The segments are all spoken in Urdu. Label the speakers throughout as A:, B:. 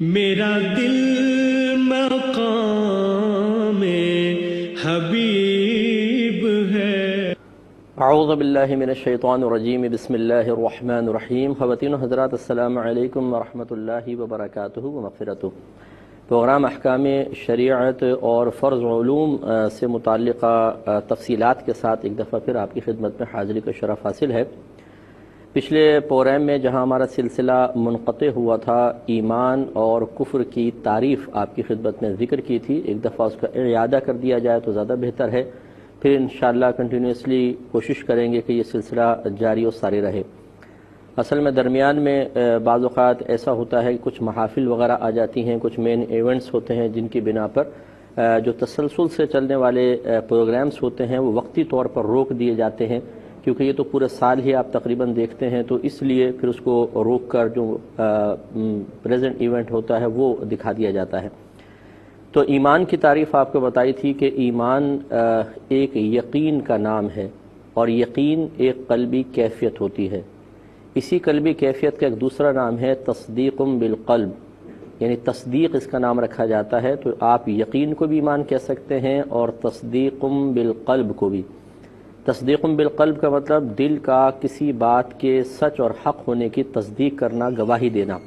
A: میرا دل مقام حبیب ہے۔
B: اعوذ باللہ من الشیطان الرجیم، بسم اللہ الرحمن الرحیم۔ خواتین و حضرات، السلام علیکم ورحمۃ اللہ وبرکاتہ و مغفرتہ۔ پروگرام احکام شریعت اور فرض علوم سے متعلقہ تفصیلات کے ساتھ ایک دفعہ پھر آپ کی خدمت میں حاضری کا شرف حاصل ہے۔ پچھلے پروگرام میں جہاں ہمارا سلسلہ منقطع ہوا تھا، ایمان اور کفر کی تعریف آپ کی خدمت میں ذکر کی تھی، ایک دفعہ اس کا اعادہ کر دیا جائے تو زیادہ بہتر ہے۔ پھر انشاءاللہ کنٹینیوسلی کوشش کریں گے کہ یہ سلسلہ جاری و ساری رہے۔ اصل میں درمیان میں بعض اوقات ایسا ہوتا ہے کہ کچھ محافل وغیرہ آ جاتی ہیں، کچھ مین ایونٹس ہوتے ہیں جن کی بنا پر جو تسلسل سے چلنے والے پروگرامز ہوتے ہیں وہ وقتی طور پر روک دیے جاتے ہیں، کیونکہ یہ تو پورے سال ہی آپ تقریباً دیکھتے ہیں، تو اس لیے پھر اس کو روک کر جو پریزنٹ ایونٹ ہوتا ہے وہ دکھا دیا جاتا ہے۔ تو ایمان کی تعریف آپ کو بتائی تھی کہ ایمان ایک یقین کا نام ہے، اور یقین ایک قلبی کیفیت ہوتی ہے۔ اسی قلبی کیفیت کا ایک دوسرا نام ہے تصدیق بالقلب، یعنی تصدیق اس کا نام رکھا جاتا ہے۔ تو آپ یقین کو بھی ایمان کہہ سکتے ہیں اور تصدیق بالقلب کو بھی۔ تصدیق بالقلب کا مطلب دل کا کسی بات کے سچ اور حق ہونے کی تصدیق کرنا، گواہی دینا۔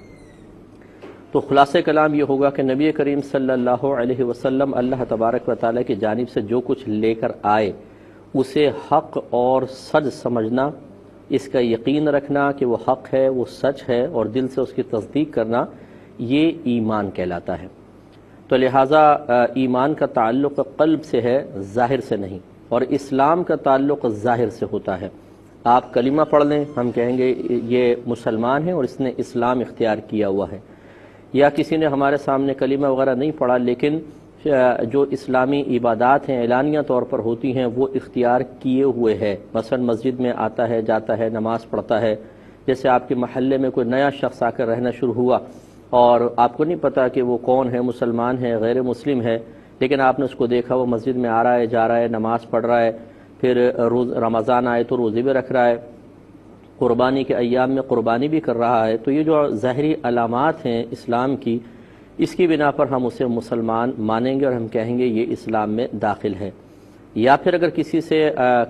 B: تو خلاصہ کلام یہ ہوگا کہ نبی کریم صلی اللہ علیہ وسلم اللہ تبارک و تعالیٰ کی جانب سے جو کچھ لے کر آئے اسے حق اور سچ سمجھنا، اس کا یقین رکھنا کہ وہ حق ہے، وہ سچ ہے، اور دل سے اس کی تصدیق کرنا، یہ ایمان کہلاتا ہے۔ تو لہٰذا ایمان کا تعلق قلب سے ہے، ظاہر سے نہیں، اور اسلام کا تعلق ظاہر سے ہوتا ہے۔ آپ کلمہ پڑھ لیں، ہم کہیں گے یہ مسلمان ہے اور اس نے اسلام اختیار کیا ہوا ہے، یا کسی نے ہمارے سامنے کلمہ وغیرہ نہیں پڑھا لیکن جو اسلامی عبادات ہیں اعلانیہ طور پر ہوتی ہیں وہ اختیار کیے ہوئے ہے، مثلا مسجد میں آتا ہے، جاتا ہے، نماز پڑھتا ہے۔ جیسے آپ کے محلے میں کوئی نیا شخص آ کر رہنا شروع ہوا اور آپ کو نہیں پتہ کہ وہ کون ہے، مسلمان ہے، غیر مسلم ہے، لیکن آپ نے اس کو دیکھا وہ مسجد میں آ رہا ہے، جا رہا ہے، نماز پڑھ رہا ہے، پھر رمضان آئے تو روزے بھی رکھ رہا ہے، قربانی کے ایام میں قربانی بھی کر رہا ہے۔ تو یہ جو ظاہری علامات ہیں اسلام کی، اس کی بنا پر ہم اسے مسلمان مانیں گے اور ہم کہیں گے یہ اسلام میں داخل ہے۔ یا پھر اگر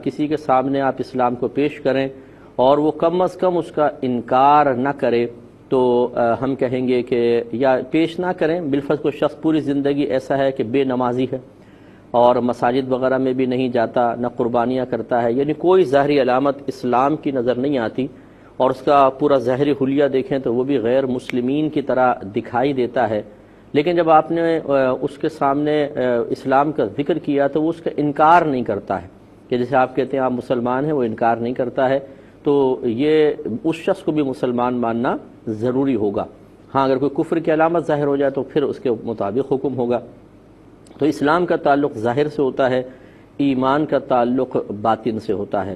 B: کسی کے سامنے آپ اسلام کو پیش کریں اور وہ کم از کم اس کا انکار نہ کرے تو ہم کہیں گے کہ، یا پیش نہ کریں، بالفرض کوئی شخص پوری زندگی ایسا ہے کہ بے نمازی ہے اور مساجد وغیرہ میں بھی نہیں جاتا، نہ قربانیاں کرتا ہے، یعنی کوئی ظاہری علامت اسلام کی نظر نہیں آتی، اور اس کا پورا ظاہری حلیہ دیکھیں تو وہ بھی غیر مسلمین کی طرح دکھائی دیتا ہے، لیکن جب آپ نے اس کے سامنے اسلام کا ذکر کیا تو وہ اس کا انکار نہیں کرتا ہے، کہ جیسے آپ کہتے ہیں آپ مسلمان ہیں، وہ انکار نہیں کرتا ہے، تو یہ اس شخص کو بھی مسلمان ماننا ضروری ہوگا۔ ہاں اگر کوئی کفر کی علامت ظاہر ہو جائے تو پھر اس کے مطابق حکم ہوگا۔ تو اسلام کا تعلق ظاہر سے ہوتا ہے، ایمان کا تعلق باطن سے ہوتا ہے۔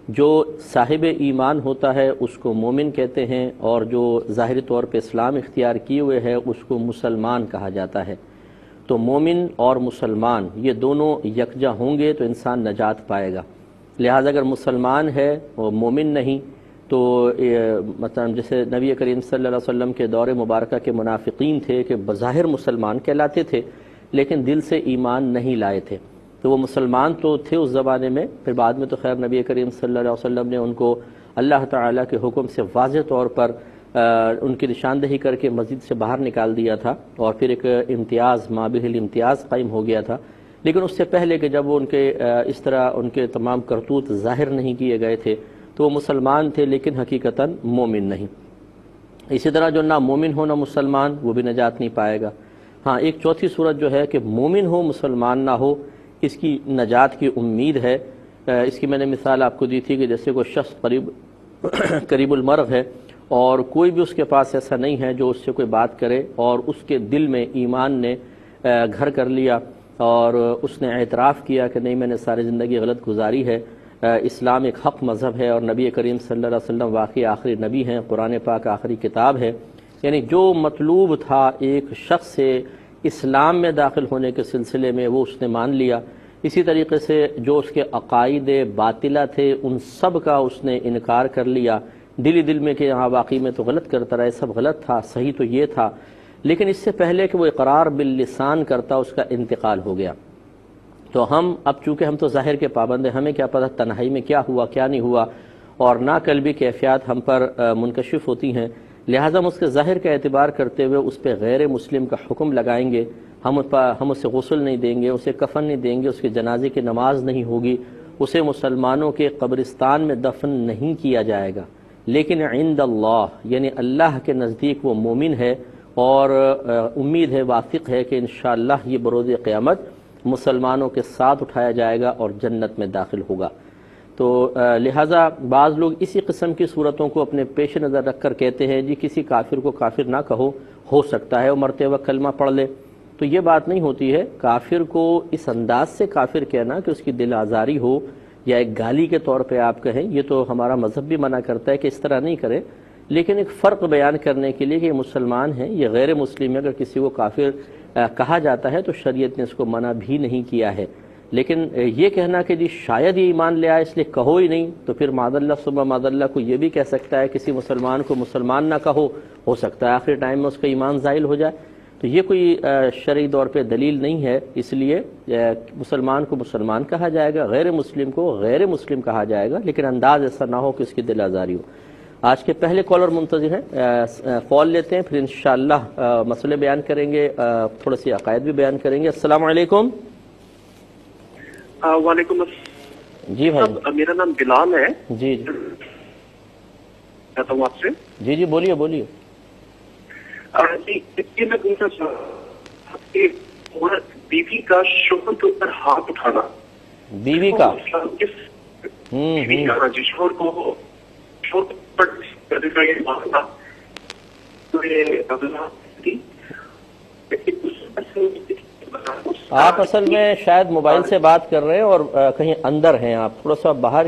B: جو صاحب ایمان ہوتا ہے اس کو مومن کہتے ہیں، اور جو ظاہری طور پہ اسلام اختیار کیے ہوئے ہے اس کو مسلمان کہا جاتا ہے۔ تو مومن اور مسلمان یہ دونوں یکجا ہوں گے تو انسان نجات پائے گا۔ لہٰذا اگر مسلمان ہے اور مومن نہیں تو مثلا جیسے نبی کریم صلی اللہ علیہ وسلم کے دور مبارکہ کے منافقین تھے کہ بظاہر مسلمان کہلاتے تھے لیکن دل سے ایمان نہیں لائے تھے، تو وہ مسلمان تو تھے اس زمانے میں، پھر بعد میں تو خیر نبی کریم صلی اللہ علیہ وسلم نے ان کو اللہ تعالیٰ کے حکم سے واضح طور پر ان کی نشاندہی کر کے مسجد سے باہر نکال دیا تھا، اور پھر ایک امتیاز، مابہ الامتیاز قائم ہو گیا تھا۔ لیکن اس سے پہلے کہ جب وہ ان کے اس طرح ان کے تمام کرتوت ظاہر نہیں کیے گئے تھے تو وہ مسلمان تھے لیکن حقیقتاً مومن نہیں۔ اسی طرح جو نہ مومن ہو نہ مسلمان، وہ بھی نجات نہیں پائے گا۔ ہاں ایک چوتھی صورت جو ہے کہ مومن ہو مسلمان نہ ہو، اس کی نجات کی امید ہے۔ اس کی میں نے مثال آپ کو دی تھی کہ جیسے کوئی شخص قریب المرغ ہے اور کوئی بھی اس کے پاس ایسا نہیں ہے جو اس سے کوئی بات کرے، اور اس کے دل میں ایمان نے گھر کر لیا اور اس نے اعتراف کیا کہ نہیں، میں نے ساری زندگی غلط گزاری ہے، اسلام ایک حق مذہب ہے اور نبی کریم صلی اللہ علیہ وسلم واقعی آخری نبی ہیں، قرآن پاک آخری کتاب ہے۔ یعنی جو مطلوب تھا ایک شخص سے اسلام میں داخل ہونے کے سلسلے میں وہ اس نے مان لیا۔ اسی طریقے سے جو اس کے عقائد باطلہ تھے ان سب کا اس نے انکار کر لیا، دل دل میں کہ ہاں واقعی میں تو غلط کرتا رہا، سب غلط تھا، صحیح تو یہ تھا، لیکن اس سے پہلے کہ وہ اقرار باللسان کرتا اس کا انتقال ہو گیا۔ تو ہم اب چونکہ ہم تو ظاہر کے پابند ہیں، ہمیں کیا پتہ تنہائی میں کیا ہوا کیا نہیں ہوا، اور نہ قلبی کیفیات ہم پر منکشف ہوتی ہیں، لہٰذا ہم اس کے ظاہر کا اعتبار کرتے ہوئے اس پہ غیر مسلم کا حکم لگائیں گے، ہم اسے غسل نہیں دیں گے، اسے کفن نہیں دیں گے، اس کے جنازے کی نماز نہیں ہوگی، اسے مسلمانوں کے قبرستان میں دفن نہیں کیا جائے گا، لیکن عند اللہ یعنی اللہ کے نزدیک وہ مومن ہے، اور امید ہے، واثق ہے کہ انشاءاللہ یہ بروز قیامت مسلمانوں کے ساتھ اٹھایا جائے گا اور جنت میں داخل ہوگا۔ تو لہٰذا بعض لوگ اسی قسم کی صورتوں کو اپنے پیش نظر رکھ کر کہتے ہیں جی کسی کافر کو کافر نہ کہو، ہو سکتا ہے وہ مرتے وقت کلمہ پڑھ لے، تو یہ بات نہیں ہوتی ہے۔ کافر کو اس انداز سے کافر کہنا کہ اس کی دل آزاری ہو یا ایک گالی کے طور پہ آپ کہیں، یہ تو ہمارا مذہب بھی منع کرتا ہے کہ اس طرح نہیں کریں، لیکن ایک فرق بیان کرنے کے لیے کہ یہ مسلمان ہیں، یہ غیر مسلم ہے، اگر کسی کو کافر کہا جاتا ہے تو شریعت نے اس کو منع بھی نہیں کیا ہے، لیکن یہ کہنا کہ جی شاید یہ ایمان لے آئے اس لیے کہو ہی نہیں، تو پھر معاذ اللہ ثم معاذ اللہ کو یہ بھی کہہ سکتا ہے کسی مسلمان کو مسلمان نہ کہو، ہو سکتا ہے آخری ٹائم میں اس کا ایمان زائل ہو جائے، تو یہ کوئی شرعی طور پہ دلیل نہیں ہے، اس لیے مسلمان کو مسلمان کہا جائے گا، غیر مسلم کو غیر مسلم کہا جائے گا، لیکن انداز ایسا نہ ہو کہ اس کی دل آزاری ہو۔ آج کے پہلے کالر منتظر ہیں، کال لیتے ہیں، پھر انشاءاللہ مسئلے بیان کریں گے، تھوڑا سی عقائد بھی بیان کریں گے۔ السلام علیکم۔
C: وعلیکم السلام
B: جی بھائی،
C: میرا نام بلال ہے،
B: جی
C: کہتا ہوں آپ سے۔
B: جی بولیے بولیے۔
C: جی میں پوچھنا چاہ رہا ہوں کہ بیوی کا شوہر کے اوپر ہاتھ اٹھانا،
B: بیوی کا
C: ہاں جی، شوہر کو
B: آپ اصل میں شاید موبائل سے بات کر رہے ہیں اور کہیں اندر ہیں آپ، تھوڑا سا باہر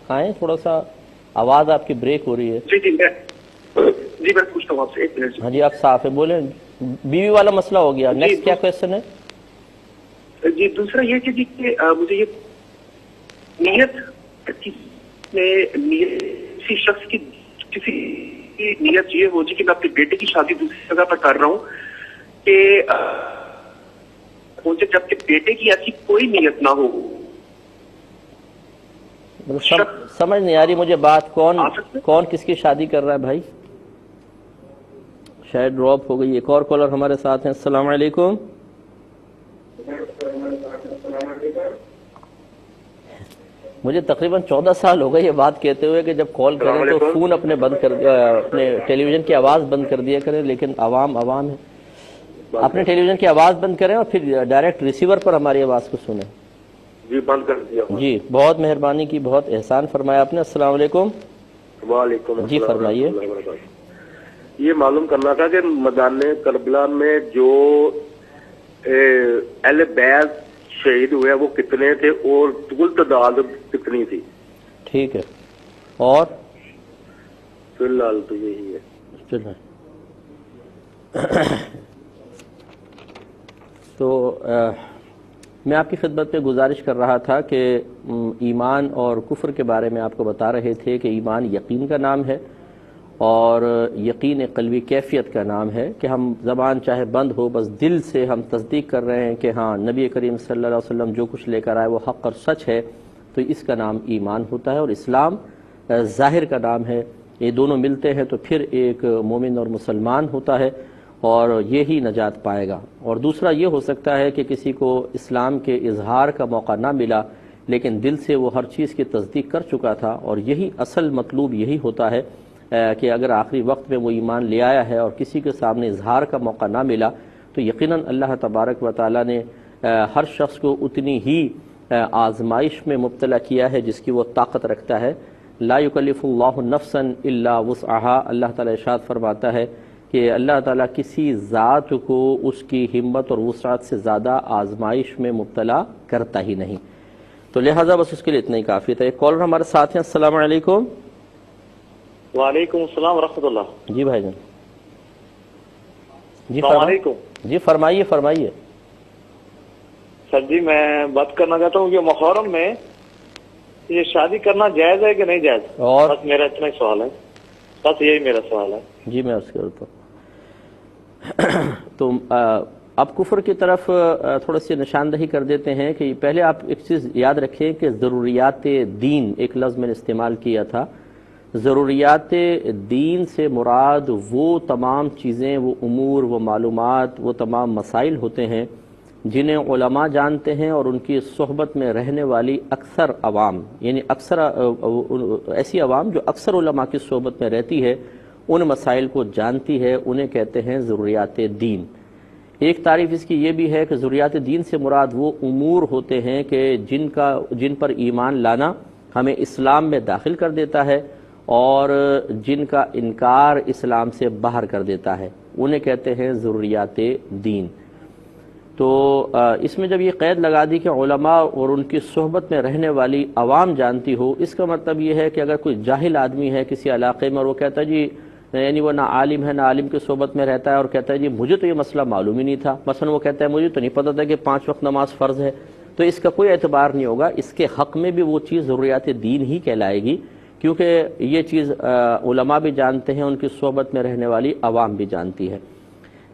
B: آئیں، تھوڑا سا آواز آپ کی بریک ہو رہی ہے۔
C: جی میں پوچھتا ہوں آپ سے، ایک منٹ۔
B: ہاں جی آپ صاف ہے، بولیں۔ بیوی والا مسئلہ ہو گیا، نیکسٹ کیا کویشچن ہے؟
C: جی دوسرا یہ کہ مجھے یہ نیت کسی شخص کی کسی نیت یہ ہو جی کہ میں اپنے بیٹے کی شادی دوسری جگہ پر کر رہا ہوں کہ مجھے جب کہ بیٹے کی ایسی کوئی نیت نہ ہو۔
B: سمجھ نہیں آ رہی مجھے بات، کون کس کی شادی کر رہا ہے بھائی؟ شاید ڈراپ ہو گئی۔ ایک اور کالر ہمارے ساتھ ہیں۔ السلام علیکم۔ مجھے تقریباً 14 سال ہو گئے یہ بات کہتے ہوئے کہ جب کال کریں تو فون اپنے ٹیلی ویژن کی آواز بند کر دیا کریں، لیکن عوام ہے، اپنے ٹیلی ویژن کی آواز بند کریں اور پھر ڈائریکٹ ریسیور پر ہماری آواز کو سنیں۔
C: جی بند کر دیا۔
B: جی بہت مہربانی کی، بہت احسان فرمایا آپ نے۔ السلام علیکم۔
C: وعلیکم
B: جی فرمائیے۔
C: یہ معلوم کرنا تھا کہ میدان کربلا میں جو اہل بیت شہید ہوئے وہ کتنے تھے اور کل تعداد کتنی تھی؟
B: ٹھیک ہے، اور
C: فی الحال تو یہی ہے۔
B: تو میں آپ کی خدمت میں گزارش کر رہا تھا کہ ایمان اور کفر کے بارے میں آپ کو بتا رہے تھے کہ ایمان یقین کا نام ہے اور یقین قلبی کیفیت کا نام ہے کہ ہم زبان چاہے بند ہو، بس دل سے ہم تصدیق کر رہے ہیں کہ ہاں نبی کریم صلی اللہ علیہ وسلم جو کچھ لے کر آئے وہ حق اور سچ ہے، تو اس کا نام ایمان ہوتا ہے، اور اسلام ظاہر کا نام ہے۔ یہ دونوں ملتے ہیں تو پھر ایک مومن اور مسلمان ہوتا ہے، اور یہی نجات پائے گا۔ اور دوسرا یہ ہو سکتا ہے کہ کسی کو اسلام کے اظہار کا موقع نہ ملا، لیکن دل سے وہ ہر چیز کی تصدیق کر چکا تھا، اور یہی اصل مطلوب یہی ہوتا ہے کہ اگر آخری وقت میں وہ ایمان لے آیا ہے اور کسی کے سامنے اظہار کا موقع نہ ملا تو یقیناً اللہ تبارک و تعالیٰ نے ہر شخص کو اتنی ہی آزمائش میں مبتلا کیا ہے جس کی وہ طاقت رکھتا ہے۔ لا یکلف اللہ نفسا الا وسعها، اللہ تعالیٰ ارشاد فرماتا ہے کہ اللہ تعالیٰ کسی ذات کو اس کی ہمت اور وسعت سے زیادہ آزمائش میں مبتلا کرتا ہی نہیں، تو لہٰذا بس اس کے لیے اتنا ہی کافی تھا۔ ایک کالر ہمارے ساتھ ہیں۔ السلام علیکم۔
C: وعلیکم السلام ورحمۃ اللہ۔
B: جی بھائی جان، جی
C: السلام علیکم۔
B: جی فرمائیے۔
C: سر جی میں بات کرنا چاہتا ہوں کہ محرم میں
D: یہ شادی کرنا جائز ہے کہ نہیں جائز؟
B: اور
D: بس میرا اتنا ہی سوال ہے، بس یہی میرا سوال ہے.
B: جی میں عرض کرتا ہوں. تو اب کفر کی طرف تھوڑا سی نشاندہی کر دیتے ہیں کہ پہلے آپ ایک چیز یاد رکھیں کہ ضروریات دین ایک لفظ میں نے استعمال کیا تھا. ضروریات دین سے مراد وہ تمام چیزیں، وہ امور، وہ معلومات، وہ تمام مسائل ہوتے ہیں جنہیں علماء جانتے ہیں اور ان کی صحبت میں رہنے والی اکثر عوام، یعنی اکثر ایسی عوام جو اکثر علماء کی صحبت میں رہتی ہے ان مسائل کو جانتی ہے، انہیں کہتے ہیں ضروریات دین. ایک تعریف اس کی یہ بھی ہے کہ ضروریات دین سے مراد وہ امور ہوتے ہیں کہ جن پر ایمان لانا ہمیں اسلام میں داخل کر دیتا ہے اور جن کا انکار اسلام سے باہر کر دیتا ہے، انہیں کہتے ہیں ضروریات دین. تو اس میں جب یہ قید لگا دی کہ علماء اور ان کی صحبت میں رہنے والی عوام جانتی ہو، اس کا مطلب یہ ہے کہ اگر کوئی جاہل آدمی ہے کسی علاقے میں اور وہ کہتا ہے جی، یعنی وہ نہ عالم ہے نہ عالم کی صحبت میں رہتا ہے اور کہتا ہے جی مجھے تو یہ مسئلہ معلوم ہی نہیں تھا، مثلا وہ کہتا ہے مجھے تو نہیں پتہ تھا کہ 5 وقت نماز فرض ہے، تو اس کا کوئی اعتبار نہیں ہوگا. اس کے حق میں بھی وہ چیز ضروریات دین ہی کہلائے گی، کیونکہ یہ چیز علماء بھی جانتے ہیں، ان کی صحبت میں رہنے والی عوام بھی جانتی ہے.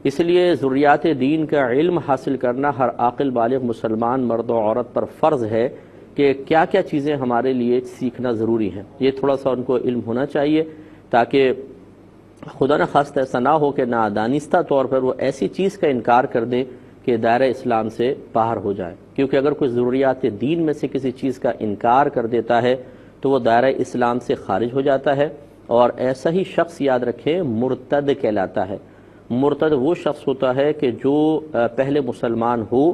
B: اس لیے ضروریات دین کا علم حاصل کرنا ہر عاقل بالغ مسلمان مرد و عورت پر فرض ہے کہ کیا کیا چیزیں ہمارے لیے سیکھنا ضروری ہیں. یہ تھوڑا سا ان کو علم ہونا چاہیے تاکہ خدا نخواستہ ایسا نہ ہو کہ نادانستہ طور پر وہ ایسی چیز کا انکار کر دے کہ دائرہ اسلام سے باہر ہو جائے. کیونکہ اگر کوئی ضروریات دین میں سے کسی چیز کا انکار کر دیتا ہے تو وہ دائرہ اسلام سے خارج ہو جاتا ہے، اور ایسا ہی شخص یاد رکھیں مرتد کہلاتا ہے. مرتد وہ شخص ہوتا ہے کہ جو پہلے مسلمان ہو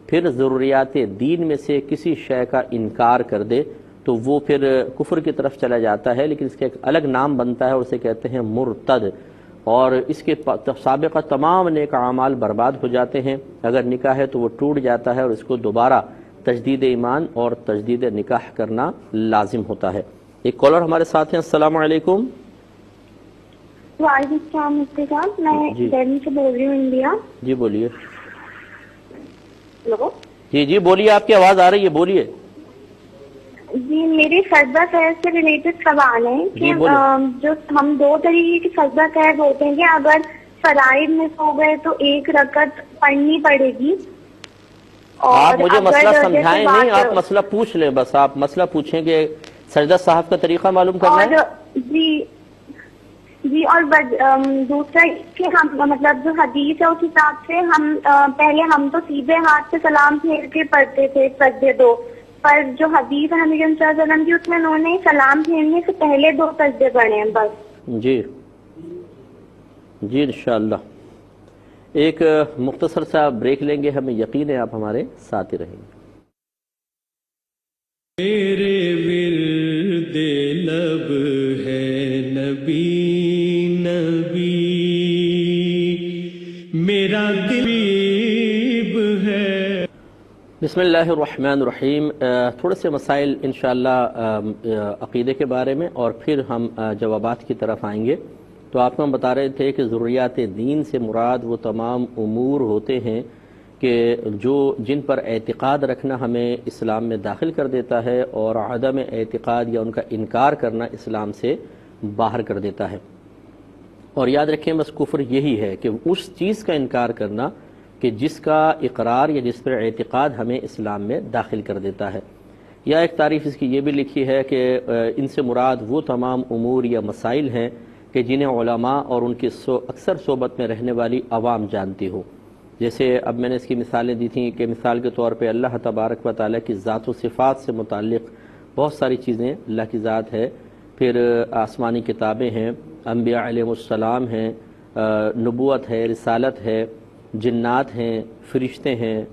B: پھر ضروریات دین میں سے کسی شے کا انکار کر دے تو وہ پھر کفر کی طرف چلا جاتا ہے، لیکن اس کا ایک الگ نام بنتا ہے اور اسے کہتے ہیں مرتد. اور اس کے سابقہ تمام نیک اعمال برباد ہو جاتے ہیں. اگر نکاح ہے تو وہ ٹوٹ جاتا ہے اور اس کو دوبارہ تجدید ایمان اور تجدید نکاح کرنا لازم ہوتا ہے. ایک کالر ہمارے ساتھ ہیں. السلام علیکم.
E: وعلیکم السلام مفتی صاحب، میں دہلی سے بول رہی ہوں، انڈیا.
B: جی بولیے.
E: ہلو.
B: جی بولیے، آپ کی آواز آ رہی ہے، بولیے.
E: جی میرے سجدہ سہر سے ریلیٹڈ سوال ہے کہ جو ہم 2 طریقے کے سجدہ سہر ہوتے ہیں کہ اگر فرائض میں سو گئے تو 1 رکعت پڑھنی پڑے گی.
B: آپ مجھے مسئلہ سمجھائیں نہیں، آپ مسئلہ پوچھ لیں، بس آپ مسئلہ پوچھیں کہ سجدہ صاحب کا طریقہ معلوم کرنا ہے.
E: جی اور دوسرا کہ ہم مطلب جو حدیث ہے اس حساب سے ہم پہلے ہم تو سیدھے ہاتھ سے سلام پھیر کے پڑھتے تھے سجدے 2، پر جو حدیث ہے نبی صلی اللہ علیہ وسلم کی اس میں انہوں نے سلام پھیرنے سے پہلے 2 سجدے پڑھے ہیں بس.
B: جی انشاءاللہ. ایک مختصر سا بریک لیں گے، ہمیں یقین ہے آپ ہمارے ساتھ ہی رہیں گے.
A: میرے ورد لب ہے نبی نبی، میرا قریب ہے.
B: بسم اللہ الرحمن الرحیم. تھوڑے سے مسائل انشاءاللہ عقیدے کے بارے میں اور پھر ہم جوابات کی طرف آئیں گے. تو آپ کو ہم بتا رہے تھے کہ ضروریات دین سے مراد وہ تمام امور ہوتے ہیں کہ جن پر اعتقاد رکھنا ہمیں اسلام میں داخل کر دیتا ہے اور عدم اعتقاد یا ان کا انکار کرنا اسلام سے باہر کر دیتا ہے. اور یاد رکھیں بس کفر یہی ہے کہ اس چیز کا انکار کرنا کہ جس کا اقرار یا جس پر اعتقاد ہمیں اسلام میں داخل کر دیتا ہے. یا ایک تعریف اس کی یہ بھی لکھی ہے کہ ان سے مراد وہ تمام امور یا مسائل ہیں کہ جنہیں علماء اور ان کی اکثر صحبت میں رہنے والی عوام جانتی ہو. جیسے اب میں نے اس کی مثالیں دی تھیں کہ مثال کے طور پہ اللہ تبارک و تعالیٰ کی ذات و صفات سے متعلق بہت ساری چیزیں، اللہ کی ذات ہے، پھر آسمانی کتابیں ہیں، انبیاء علیہ السلام ہیں، نبوت ہے، رسالت ہے، جنات ہیں، فرشتے ہیں،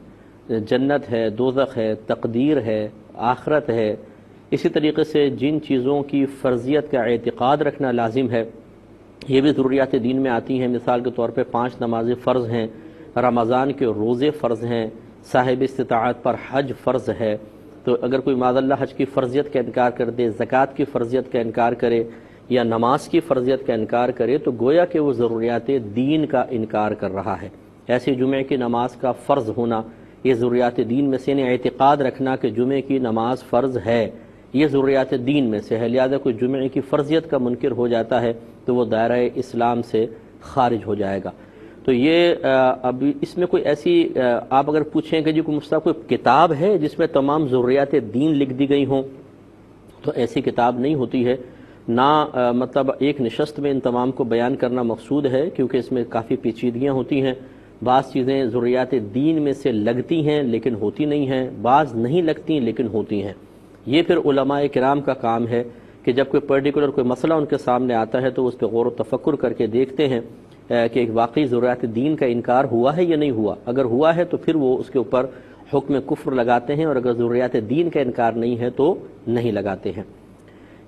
B: جنت ہے، دوزخ ہے، تقدیر ہے، آخرت ہے. اسی طریقے سے جن چیزوں کی فرضیت کا اعتقاد رکھنا لازم ہے یہ بھی ضروریات دین میں آتی ہیں. مثال کے طور پہ 5 نمازیں فرض ہیں، رمضان کے روزے فرض ہیں، صاحب استطاعت پر حج فرض ہے. تو اگر کوئی معاذ اللہ حج کی فرضیت کا انکار کر دے، زکوٰۃ کی فرضیت کا انکار کرے یا نماز کی فرضیت کا انکار کرے تو گویا کہ وہ ضروریات دین کا انکار کر رہا ہے. ایسے جمعے کی نماز کا فرض ہونا یہ ضروریات دین میں سے اعتقاد رکھنا کہ جمعے کی نماز فرض ہے، یہ ضروریات دین میں سے ہے، لہذا کوئی جمعے کی فرضیت کا منکر ہو جاتا ہے تو وہ دائرہ اسلام سے خارج ہو جائے گا۔ تو یہ اب اس میں کوئی ایسی آپ اگر پوچھیں کہ جی کوئی مصطفیٰ کوئی کتاب ہے جس میں تمام ضروریات دین لکھ دی گئی ہوں، تو ایسی کتاب نہیں ہوتی ہے، نہ مطلب ایک نشست میں ان تمام کو بیان کرنا مقصود ہے، کیونکہ اس میں کافی پیچیدگیاں ہوتی ہیں۔ بعض چیزیں ضروریات دین میں سے لگتی ہیں لیکن ہوتی نہیں ہیں، بعض نہیں لگتی لیکن ہوتی ہیں۔ یہ پھر علماء کرام کا کام ہے کہ جب کوئی پرٹیکولر کوئی مسئلہ ان کے سامنے آتا ہے تو اس پہ غور و تفکر کر کے دیکھتے ہیں کہ ایک واقعی ضروریات دین کا انکار ہوا ہے یا نہیں ہوا۔ اگر ہوا ہے تو پھر وہ اس کے اوپر حکم کفر لگاتے ہیں، اور اگر ضروریات دین کا انکار نہیں ہے تو نہیں لگاتے ہیں۔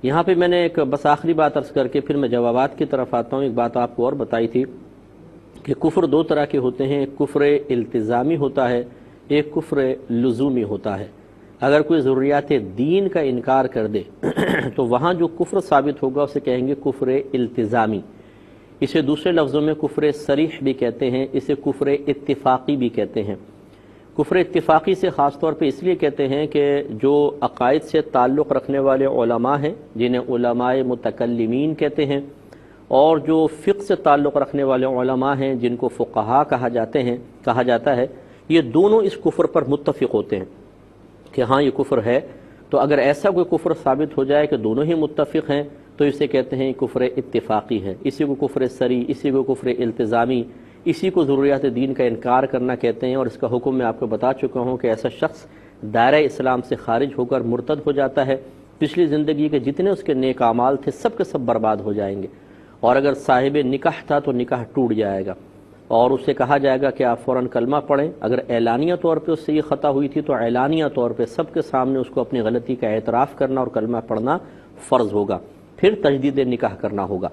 B: یہاں پہ میں نے ایک بس آخری بات عرض کر کے پھر میں جوابات کی طرف آتا ہوں۔ ایک بات آپ کو اور بتائی تھی کہ کفر دو طرح کے ہوتے ہیں، ایک کفر التزامی ہوتا ہے، ایک کفر لزومی ہوتا ہے۔ اگر کوئی ضروریات دین کا انکار کر دے تو وہاں جو کفر ثابت ہوگا اسے کہیں گے کفر التزامی۔ اسے دوسرے لفظوں میں کفر صریح بھی کہتے ہیں، اسے کفر اتفاقی بھی کہتے ہیں۔ کفر اتفاقی سے خاص طور پہ اس لیے کہتے ہیں کہ جو عقائد سے تعلق رکھنے والے علماء ہیں جنہیں علماء متکلمین کہتے ہیں، اور جو فقہ سے تعلق رکھنے والے علماء ہیں جن کو فقہاء کہا جاتا ہے، یہ دونوں اس کفر پر متفق ہوتے ہیں کہ ہاں یہ کفر ہے۔ تو اگر ایسا کوئی کفر ثابت ہو جائے کہ دونوں ہی متفق ہیں تو اسے کہتے ہیں کفر اتفاقی ہے، اسی کو کفر صریح، اسی کو کفر التزامی، اسی کو ضروریات دین کا انکار کرنا کہتے ہیں۔ اور اس کا حکم میں آپ کو بتا چکا ہوں کہ ایسا شخص دائرہ اسلام سے خارج ہو کر مرتد ہو جاتا ہے، پچھلی زندگی کے جتنے اس کے نیک اعمال تھے سب کے سب برباد ہو جائیں گے، اور اگر صاحب نکاح تھا تو نکاح ٹوٹ جائے گا، اور اسے کہا جائے گا کہ آپ فوراً کلمہ پڑھیں۔ اگر اعلانیہ طور پہ اس سے یہ خطا ہوئی تھی تو اعلانیہ طور پہ سب کے سامنے اس کو اپنی غلطی کا اعتراف کرنا اور کلمہ پڑھنا فرض ہوگا، پھر تجدید نکاح کرنا ہوگا۔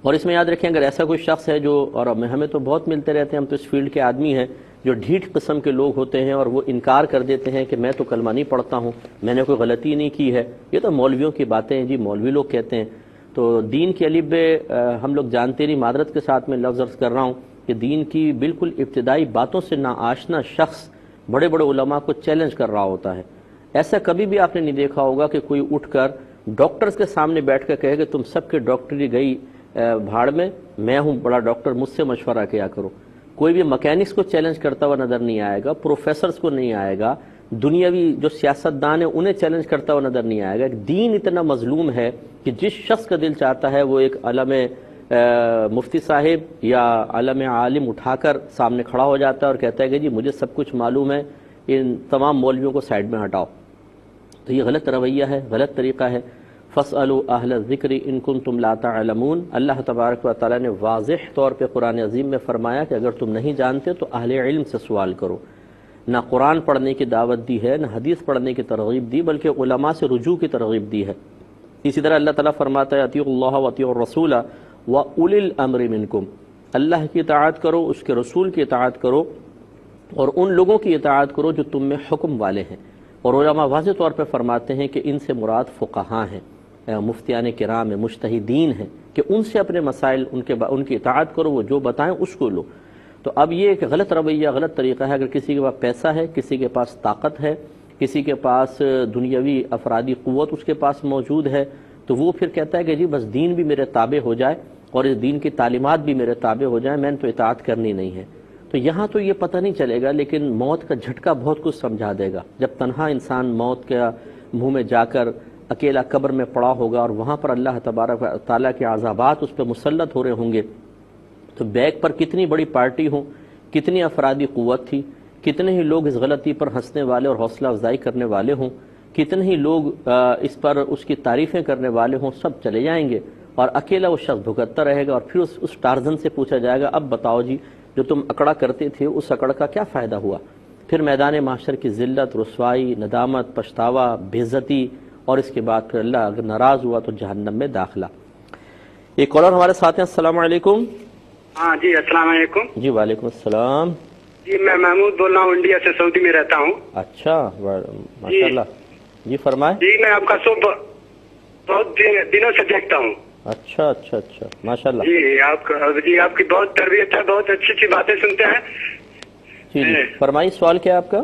B: اور اس میں یاد رکھیں اگر ایسا کوئی شخص ہے جو، اور ہمیں تو بہت ملتے رہتے ہیں، ہم تو اس فیلڈ کے آدمی ہیں، جو ڈھیٹ قسم کے لوگ ہوتے ہیں اور وہ انکار کر دیتے ہیں کہ میں تو کلمہ نہیں پڑھتا ہوں، میں نے کوئی غلطی نہیں کی ہے، یہ تو مولویوں کی باتیں ہیں جی، مولوی لوگ کہتے ہیں۔ تو دین کے الف بے ہم لوگ جانتے نہیں، معذرت کے ساتھ میں لفظ عرض کر رہا ہوں کہ دین کی بالکل ابتدائی باتوں سے ناآشنا شخص بڑے بڑے علماء کو چیلنج کر رہا ہوتا ہے۔ ایسا کبھی بھی آپ نے نہیں دیکھا ہوگا کہ کوئی اٹھ کر ڈاکٹرز کے سامنے بیٹھ کر کہے کہ تم سب کے ڈاکٹری گئی بھاڑ میں ہوں بڑا ڈاکٹر، مجھ سے مشورہ کیا کرو۔ کوئی بھی مکینکس کو چیلنج کرتا ہوا نظر نہیں آئے گا، پروفیسرز کو نہیں آئے گا، دنیاوی جو سیاستدان ہیں انہیں چیلنج کرتا ہوا نظر نہیں آئے گا۔ دین اتنا مظلوم ہے کہ جس شخص کا دل چاہتا ہے وہ ایک علم مفتی صاحب یا علم عالم اٹھا کر سامنے کھڑا ہو جاتا ہے اور کہتا ہے کہ جی مجھے سب کچھ معلوم ہے، ان تمام مولویوں کو سائڈ میں ہٹاؤ۔ تو یہ غلط رویہ ہے، غلط طریقہ ہے۔ فَاسْأَلُوا أَهْلَ الذِّكْرِ إِن كُنتُمْ لَا تَعْلَمُونَ۔ اللہ تبارک و تعالیٰ نے واضح طور پہ قرآن عظیم میں فرمایا کہ اگر تم نہیں جانتے تو اہل علم سے سوال کرو۔ نہ قرآن پڑھنے کی دعوت دی ہے، نہ حدیث پڑھنے کی ترغیب دی، بلکہ علماء سے رجوع کی ترغیب دی ہے۔ اسی طرح اللہ تعالیٰ فرماتا ہے اطیعوا اللہ واطیعوا الرسول واولی الامر منکم، اللہ کی اطاعت کرو، اس کے رسول کی اطاعت کرو، اور ان لوگوں کی اطاعت کرو جو تم میں حکم والے ہیں۔ اور علماء واضح طور پہ فرماتے ہیں کہ ان سے مراد فقہاء ہیں، مفتیان کرام ہیں، مجتہدین ہیں، کہ ان سے اپنے مسائل ان کی اطاعت کرو، وہ جو بتائیں اس کو لو۔ تو اب یہ ایک غلط رویہ، غلط طریقہ ہے۔ اگر کسی کے پاس پیسہ ہے، کسی کے پاس طاقت ہے، کسی کے پاس دنیاوی افرادی قوت اس کے پاس موجود ہے، تو وہ پھر کہتا ہے کہ جی بس دین بھی میرے تابع ہو جائے اور اس دین کی تعلیمات بھی میرے تابع ہو جائیں، میں نے تو اطاعت کرنی نہیں ہے۔ تو یہاں تو یہ پتہ نہیں چلے گا، لیکن موت کا جھٹکا بہت کچھ سمجھا دے گا۔ جب تنہا انسان موت کے منہ میں جا کر اکیلا قبر میں پڑا ہوگا اور وہاں پر اللہ تبارک و تعالیٰ کے عذابات اس پہ مسلط ہو رہے ہوں گے، تو بیک پر کتنی بڑی پارٹی ہوں، کتنی افرادی قوت تھی، کتنے ہی لوگ اس غلطی پر ہنسنے والے اور حوصلہ افزائی کرنے والے ہوں، کتنے ہی لوگ اس پر اس کی تعریفیں کرنے والے ہوں، سب چلے جائیں گے اور اکیلا وہ شخص بھگتتا رہے گا۔ اور پھر اس ٹارزن سے پوچھا جائے گا اب بتاؤ جی جو تم اکڑا کرتے تھے اس اکڑ کا کیا فائدہ ہوا؟ پھر میدان محشر کی ذلت، رسوائی، ندامت، پچھتاوا، بے عزتی، اور اس کے بعد پھر اللہ اگر ناراض ہوا تو جہنم میں داخلہ۔ ایک کالر ہمارے ساتھ ہیں، السلام علیکم۔
F: ہاں جی السلام علیکم۔
B: جی وعلیکم السلام۔
F: جی میں محمود بول رہا ہوں، انڈیا سے، سعودی میں رہتا ہوں۔
B: اچھا ماشاء اللہ، جی فرمائیں۔
F: جی میں آپ کا شو بہت دنوں سے دیکھتا ہوں۔
B: اچھا اچھا اچھا ماشاء اللہ۔
F: جی آپ کی بہت تربیت ہے، بہت اچھی اچھی باتیں سنتے ہیں۔
B: جی فرمائیے، سوال کیا ہے آپ کا؟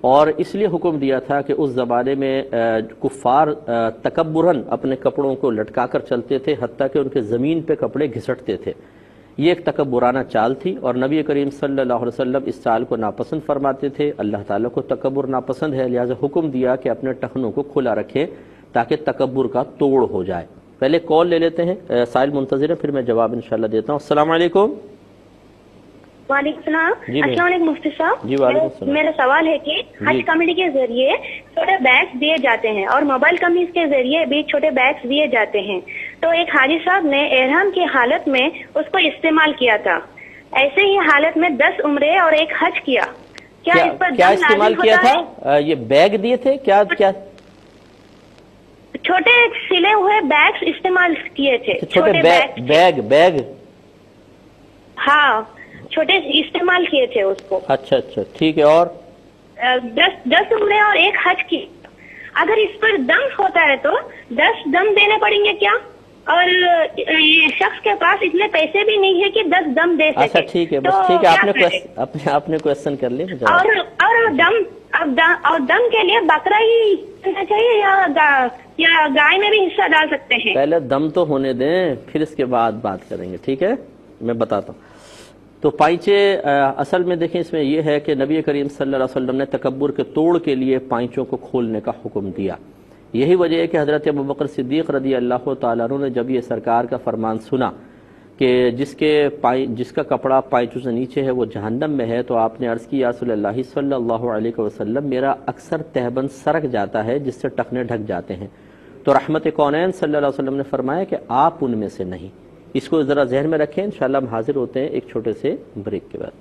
B: اور اس لیے حکم دیا تھا کہ اس زمانے میں کفار تکبراً اپنے کپڑوں کو لٹکا کر چلتے تھے، حتیٰ کہ ان کے زمین پہ کپڑے گھسٹتے تھے۔ یہ ایک تکبرانہ چال تھی، اور نبی کریم صلی اللہ علیہ وسلم اس چال کو ناپسند فرماتے تھے۔ اللہ تعالیٰ کو تکبر ناپسند ہے، لہٰذا حکم دیا کہ اپنے ٹخنوں کو کھلا رکھیں تاکہ تکبر کا توڑ ہو جائے۔ پہلے کال لے لیتے ہیں، سائل منتظر ہے، پھر میں جواب انشاءاللہ دیتا ہوں۔ السلام علیکم۔
E: وعلیکم السلام۔
B: جی
E: السلام علیکم مفتی صاحب۔
B: جی وعلیکم السلام۔
E: میرا سوال ہے کہ حج کمیٹی کے ذریعے چھوٹے بیگس دیے جاتے ہیں اور موبائل کمپنیز کے ذریعے بھی چھوٹے بیگس دیے جاتے ہیں، تو ایک حاجی صاحب نے احرام کی حالت میں اس کو استعمال کیا تھا، ایسے ہی حالت میں 10 عمرے اور ایک حج کیا، کیا اس پر
B: کیا
E: دم
B: استعمال
E: لازم
B: کیا
E: ہوتا ہے؟
B: تھا؟ یہ بیگ دیے تھے کیا؟
E: چھوٹے سلے ہوئے بیگس استعمال کیے تھے،
B: چھوٹے بیگ
E: ہاں چھوٹے استعمال کیے تھے اس کو۔
B: اچھا اچھا ٹھیک ہے، اور
E: 10 عمرے اور ایک حج کی، اگر اس پر دم ہوتا ہے تو 10 دم دینے پڑیں گے کیا؟ اور یہ شخص کے پاس اتنے پیسے بھی نہیں ہے کہ 10 دم دے سکے۔
B: اچھا ٹھیک ہے، بس ٹھیک ہے، آپ نے کوشچن کر لیا۔
E: اور دم کے لیے بکرا ہی کرنا چاہیے یا گائے میں بھی حصہ ڈال سکتے ہیں؟
B: پہلے دم تو ہونے دیں، پھر اس کے بعد بات کریں گے، ٹھیک ہے؟ میں بتاتا ہوں۔ تو پائچے اصل میں دیکھیں، اس میں یہ ہے کہ نبی کریم صلی اللہ علیہ وسلم نے تکبر کے توڑ کے لیے پائچوں کو کھولنے کا حکم دیا۔ یہی وجہ ہے کہ حضرت ابوبکر صدیق رضی اللہ تعالیٰ عنہ نے جب یہ سرکار کا فرمان سنا کہ جس کا کپڑا پائچوں سے نیچے ہے وہ جہنم میں ہے، تو آپ نے عرض کی یا رسول اللہ صلی اللہ علیہ وسلم، میرا اکثر تہبند سرک جاتا ہے جس سے ٹخنے ڈھک جاتے ہیں۔ تو رحمت کونین صلی اللہ علیہ وسلم نے فرمایا کہ آپ ان میں سے نہیں۔ اس کو ذرا ذہن میں رکھیں، انشاءاللہ ہم حاضر ہوتے ہیں ایک چھوٹے سے بریک کے بعد۔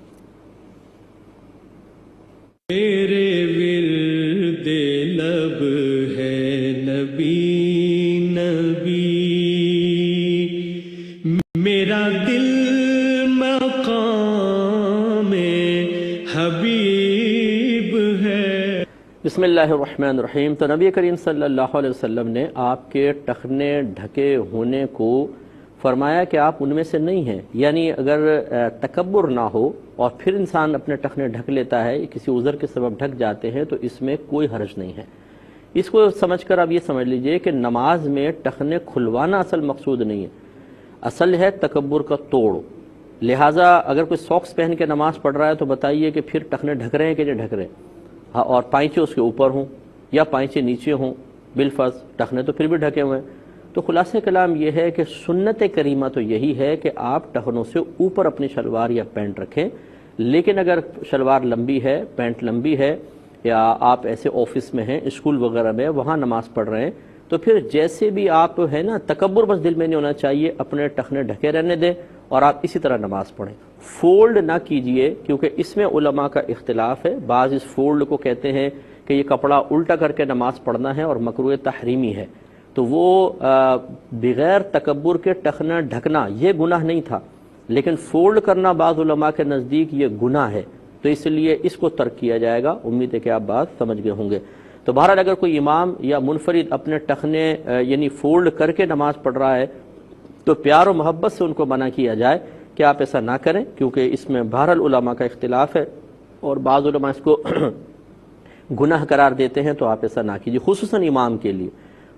A: میرے ورد لب ہے نبی نبی، میرا دل مقام حبیب ہے۔
B: بسم اللہ الرحمن الرحیم۔ تو نبی کریم صلی اللہ علیہ وسلم نے آپ کے ٹخنے ڈھکے ہونے کو فرمایا کہ آپ ان میں سے نہیں ہیں، یعنی اگر تکبر نہ ہو اور پھر انسان اپنے ٹخنے ڈھک لیتا ہے، کسی عذر کے سبب ڈھک جاتے ہیں، تو اس میں کوئی حرج نہیں ہے۔ اس کو سمجھ کر آپ یہ سمجھ لیجئے کہ نماز میں ٹخنے کھلوانا اصل مقصود نہیں ہے، اصل ہے تکبر کا توڑ۔ لہٰذا اگر کوئی ساکس پہن کے نماز پڑھ رہا ہے تو بتائیے کہ پھر ٹخنے ڈھک رہے ہیں کہ نہیں ڈھک رہے ہیں، اور پائچے اس کے اوپر ہوں یا پائچے نیچے ہوں، بالفرض ٹخنے تو پھر بھی ڈھکے ہوئے ہیں۔ تو خلاصہ کلام یہ ہے کہ سنت کریمہ تو یہی ہے کہ آپ ٹخنوں سے اوپر اپنی شلوار یا پینٹ رکھیں، لیکن اگر شلوار لمبی ہے، پینٹ لمبی ہے، یا آپ ایسے آفس میں ہیں، اسکول وغیرہ میں وہاں نماز پڑھ رہے ہیں، تو پھر جیسے بھی آپ ہے نا، تکبر بس دل میں نہیں ہونا چاہیے، اپنے ٹخنے ڈھکے رہنے دیں اور آپ اسی طرح نماز پڑھیں۔ فولڈ نہ کیجئے، کیونکہ اس میں علماء کا اختلاف ہے۔ بعض اس فولڈ کو کہتے ہیں کہ یہ کپڑا الٹا کر کے نماز پڑھنا ہے اور مکروہ تحریمی ہے، تو وہ بغیر تکبر کے ٹخنا ڈھکنا یہ گناہ نہیں تھا، لیکن فولڈ کرنا بعض علماء کے نزدیک یہ گناہ ہے، تو اس لیے اس کو ترک کیا جائے گا۔ امید ہے کہ آپ بات سمجھ گئے ہوں گے۔ تو بہرحال اگر کوئی امام یا منفرد اپنے ٹخنے یعنی فولڈ کر کے نماز پڑھ رہا ہے تو پیار و محبت سے ان کو منع کیا جائے کہ آپ ایسا نہ کریں، کیونکہ اس میں بہرحال علماء کا اختلاف ہے اور بعض علماء اس کو گناہ قرار دیتے ہیں، تو آپ ایسا نہ کیجیے، خصوصاً امام کے لیے۔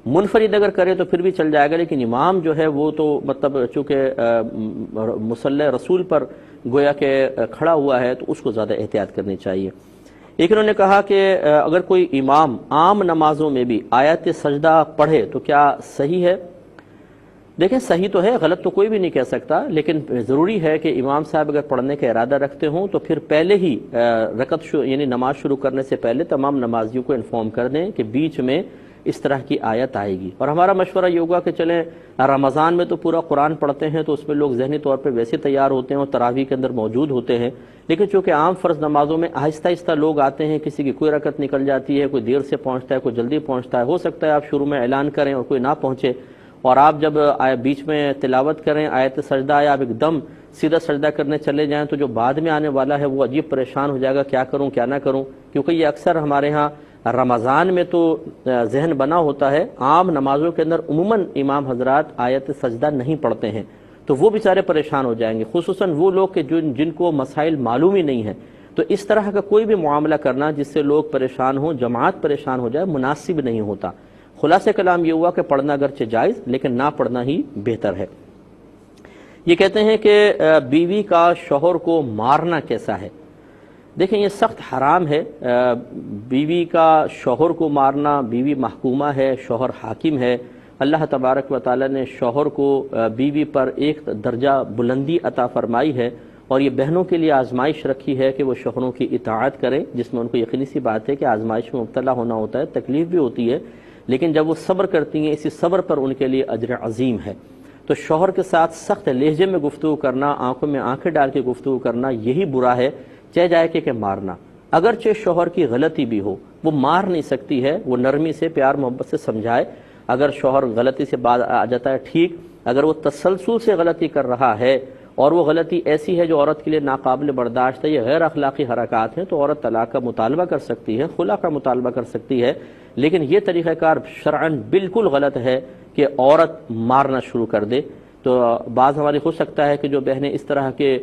B: منفرد اگر کرے تو پھر بھی چل جائے گا، لیکن امام جو ہے وہ تو مطلب چونکہ مصلی رسول پر گویا کہ کھڑا ہوا ہے، تو اس کو زیادہ احتیاط کرنی چاہیے۔ ایک انہوں نے کہا کہ اگر کوئی امام عام نمازوں میں بھی آیت سجدہ پڑھے تو کیا صحیح ہے؟ دیکھیں صحیح تو ہے، غلط تو کوئی بھی نہیں کہہ سکتا، لیکن ضروری ہے کہ امام صاحب اگر پڑھنے کا ارادہ رکھتے ہوں تو پھر پہلے ہی یعنی نماز شروع کرنے سے پہلے تمام نمازیوں کو انفارم کر دیں کہ بیچ میں اس طرح کی آیت آئے گی۔ اور ہمارا مشورہ یہ ہوگا کہ چلیں رمضان میں تو پورا قرآن پڑھتے ہیں، تو اس میں لوگ ذہنی طور پہ ویسے تیار ہوتے ہیں اور تراویح کے اندر موجود ہوتے ہیں، لیکن چونکہ عام فرض نمازوں میں آہستہ آہستہ لوگ آتے ہیں، کسی کی کوئی رکعت نکل جاتی ہے، کوئی دیر سے پہنچتا ہے، کوئی جلدی پہنچتا ہے، ہو سکتا ہے آپ شروع میں اعلان کریں اور کوئی نہ پہنچے، اور آپ جب بیچ میں تلاوت کریں آیت سجدہ آیا، آپ ایک دم سیدھا سجدہ کرنے چلے جائیں، تو جو بعد میں آنے والا ہے وہ عجیب پریشان ہو جائے گا، کیا کروں کیا نہ کروں، کیونکہ یہ اکثر ہمارے ہاں رمضان میں تو ذہن بنا ہوتا ہے، عام نمازوں کے اندر عموماً امام حضرات آیت سجدہ نہیں پڑھتے ہیں، تو وہ بیچارے پریشان ہو جائیں گے، خصوصاً وہ لوگ کہ جن کو مسائل معلوم ہی نہیں ہیں۔ تو اس طرح کا کوئی بھی معاملہ کرنا جس سے لوگ پریشان ہوں، جماعت پریشان ہو جائے، مناسب نہیں ہوتا۔ خلاصہ کلام یہ ہوا کہ پڑھنا اگرچہ جائز لیکن نہ پڑھنا ہی بہتر ہے۔ یہ کہتے ہیں کہ بیوی کا شوہر کو مارنا کیسا ہے؟ دیکھیں یہ سخت حرام ہے۔ بیوی کا شوہر کو مارنا، بیوی محکومہ ہے، شوہر حاکم ہے۔ اللہ تبارک و تعالی نے شوہر کو بیوی پر ایک درجہ بلندی عطا فرمائی ہے، اور یہ بہنوں کے لیے آزمائش رکھی ہے کہ وہ شوہروں کی اطاعت کریں، جس میں ان کو یقینی سی بات ہے کہ آزمائش میں مبتلا ہونا ہوتا ہے، تکلیف بھی ہوتی ہے، لیکن جب وہ صبر کرتی ہیں اسی صبر پر ان کے لیے اجر عظیم ہے۔ تو شوہر کے ساتھ سخت لہجے میں گفتگو کرنا، آنکھوں میں آنکھیں ڈال کے گفتگو کرنا، یہی برا ہے، چہ جائے کہ مارنا۔ اگرچہ شوہر کی غلطی بھی ہو، وہ مار نہیں سکتی ہے، وہ نرمی سے پیار محبت سے سمجھائے۔ اگر شوہر غلطی سے بعد آ جاتا ہے ٹھیک، اگر وہ تسلسل سے غلطی کر رہا ہے اور وہ غلطی ایسی ہے جو عورت کے لیے ناقابل برداشت ہے، یہ غیر اخلاقی حرکات ہیں، تو عورت طلاق کا مطالبہ کر سکتی ہے، خلا کا مطالبہ کر سکتی ہے، لیکن یہ طریقہ کار شرعاً بالکل غلط ہے کہ عورت مارنا شروع کر دے۔ تو بعض ہماری ہو سکتا ہے کہ جو بہنیں اس طرح کے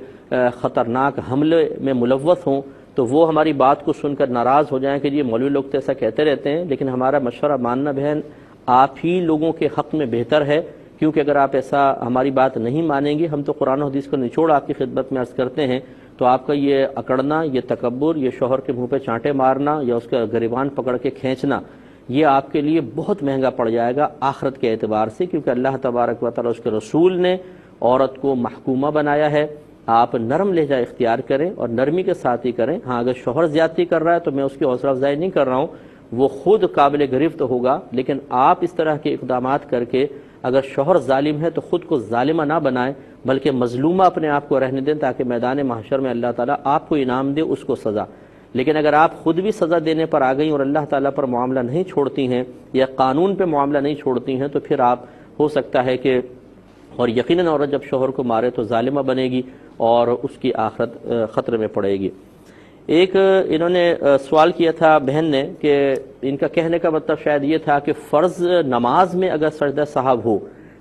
B: خطرناک حملے میں ملوث ہوں تو وہ ہماری بات کو سن کر ناراض ہو جائیں کہ یہ مولوی لوگ تو ایسا کہتے رہتے ہیں، لیکن ہمارا مشورہ ماننا بہن آپ ہی لوگوں کے حق میں بہتر ہے، کیونکہ اگر آپ ایسا ہماری بات نہیں مانیں گی، ہم تو قرآن و حدیث کو نچوڑ آپ کی خدمت میں عرض کرتے ہیں، تو آپ کا یہ اکڑنا، یہ تکبر، یہ شوہر کے منہ پہ چانٹے مارنا یا اس کا گریبان پکڑ کے کھینچنا، یہ آپ کے لیے بہت مہنگا پڑ جائے گا آخرت کے اعتبار سے، کیونکہ اللہ تبارک و تعالی اس کے رسول نے عورت کو محکومہ بنایا ہے۔ آپ نرم لہجہ اختیار کریں اور نرمی کے ساتھ ہی کریں۔ ہاں اگر شوہر زیادتی کر رہا ہے تو میں اس کی حوصلہ افزائی نہیں کر رہا ہوں، وہ خود قابل گرفت ہوگا، لیکن آپ اس طرح کے اقدامات کر کے اگر شوہر ظالم ہے تو خود کو ظالمہ نہ بنائیں، بلکہ مظلومہ اپنے آپ کو رہنے دیں، تاکہ میدان محشر میں اللہ تعالیٰ آپ کو انعام دے، اس کو سزا۔ لیکن اگر آپ خود بھی سزا دینے پر آ گئیں اور اللہ تعالیٰ پر معاملہ نہیں چھوڑتی ہیں یا قانون پہ معاملہ نہیں چھوڑتی ہیں، تو پھر آپ ہو سکتا ہے کہ، اور یقیناً عورت جب شوہر کو مارے تو ظالمہ بنے گی اور اس کی آخرت خطرے میں پڑے گی۔ ایک انہوں نے سوال کیا تھا بہن نے کہ ان کا کہنے کا مطلب شاید یہ تھا کہ فرض نماز میں اگر سجدہ سہو ہو